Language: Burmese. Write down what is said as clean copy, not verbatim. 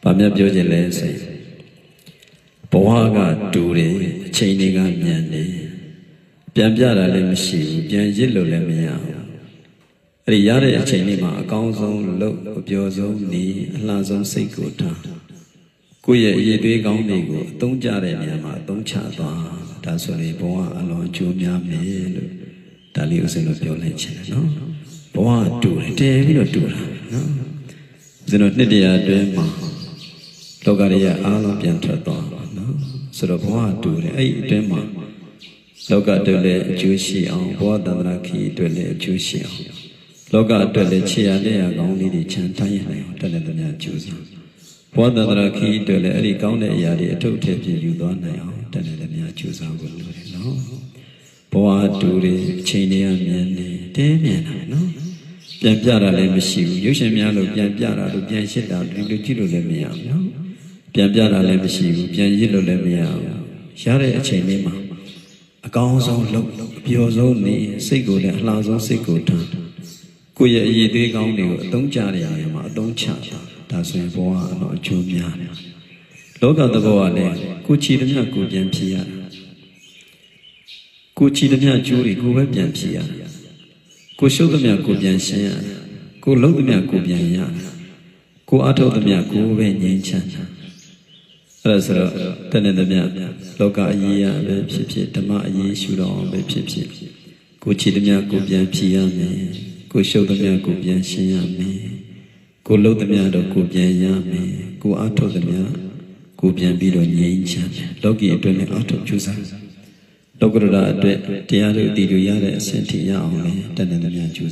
ဘာမြတ်ပြောခြင်းလဲဆိုဘဝကတူတယ်အချိန်တွေကမြန်တယ်ပြန်ပြတာလည်းမရှိဘူးပြန်ရစ်လို့လည်းမရဘူးအဲ့ဒီရတဲ့အချိန်လေးမှာအကောင်းဆုံးလုပ်အပျော်ဆုံးနေအလှဆုံးစိတ်ကိုထားကိုယ့်ရဲ့အရေးသွေးကောင်းတွေကိုအသုံးကျတဲ့နေရာမှာအသုံးချသွားဒါဆိုရင်ဘဝအလွန်အကျိုးများမယ်လို့ဒါလေးဥစဉ်လို့ပြောလိုက်ချင်တယ်နော်ဘဝတူတယ်တည်ပြီးတော့တူတာနော်ဥစဉ်တို့နှစ်တရာအတွင်းမှာလောကရဲ့အားလုံးပြန်ထွက်သွားနော်ဆိုတော့ဘဝတူတယ်အဲ့ဒီအတွင်းမှာလောကအတွက်လည်းအကျိုးရှိအောင်ဘဝတန္တရာခီအတွက်လည်းအကျိုးရှိအောင်လောကအတွက်လည်းခြေရလက်ရကောင်းလေးတွေချမ်းတိုင်းရနိုင်အောင်တက်တဲ့သူများကျိုးစားဘဝတန္တရာခီအတွက်လည်းအဲ့ဒီကောင်းတဲ့အရာတွေအထုတ်ထည့်ပြယူသွားနိုင်အောင်တက်တဲ့သူများကျိုးစားဖို့လိုတယ်နော်ဘဝတူတွေအချိန်တွေကမြန်နေတင်းမြန်တာနော်ပြန်ပြတာလည်းမရှိဘူးရုပ်ရှင်များလို့ပြန်ပြတာလို့ပြန်ရှစ်တာဒီလိုကြည့်လို့လည်းမရဘူးနော်ပြန်ပြတာလည်းမရှိဘူးပြန်ရစ်လို့လည်းမရဘူးရတဲ့အချိန်လေးမှာအကောင်းဆုံးလုပ်အပျော်ဆုံးနေစိတ်ကိုလည်းအလှဆုံးစိတ်ကိုထားကိုယ့်ရဲ့အရေးသေးကောင်းတွေကိုအသုံးချရရမှာအသုံးချတာဒါဆိုရင်ဘဝကတော့အကျိုးများတယ်လောကသဘောကလည်းကိုချီသမျှကိုပြန်ဖြေရတယ်ကိုချီသမျှကျိုးတွေကိုပဲပြန်ဖြေရတယ်ကိုရှုပ်သမျှကိုပြန်ရှင်းရတယ်ကိုလုံးသမျှကိုပြန်ရတယ်ကိုအထုတ်သမျှကိုပဲငြိမ်းချမ်းတာအဲ့ဒါဆိုတော့တဏ္ဍသမျှလောကအရေးရပဲဖြစ်ဖြစ်ဓမ္မအရေးရှုတော့ပဲဖြစ်ဖြစ်ကိုချီသမျှကိုပြန်ဖြေရမယ်ကိုရှုပ်သမျှကိုပြန်ရှင်းရမယ်ကိုလုံးသမျှတော့ကိုပြန်ရမယ်ကိုအထုတ်သမျှကိုပြန်ပြီးတော့ငြိမ်းချမ်းတယ်လောကီအတွက်လည်းအထုတ်ကြိုးစားလောကရတာအတွက်တရားတို့အတည်တွေရတဲ့အဆင့်ထိရအောင်လေတဏ္ဍသမျှကြိုးစား